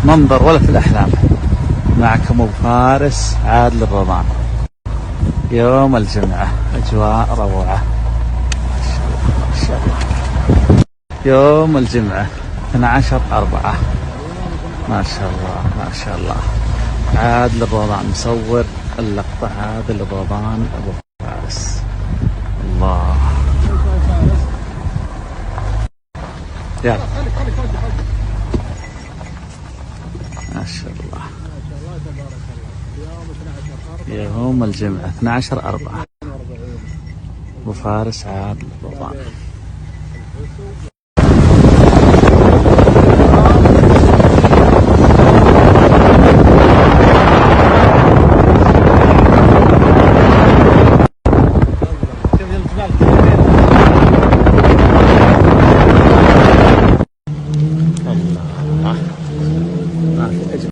منظر ولا في الأحلام. معكم أبو فارس عادل الرضان. يوم الجمعة أجواء روعة ما شاء الله. يوم الجمعة 12/4 ما شاء الله ما شاء الله. عادل الرضان مصور اللقطة. عادل الرضان أبو فارس. الله يلا ما شاء الله. يوم الجمعة 12/4 أبو فارس عادل الرضان.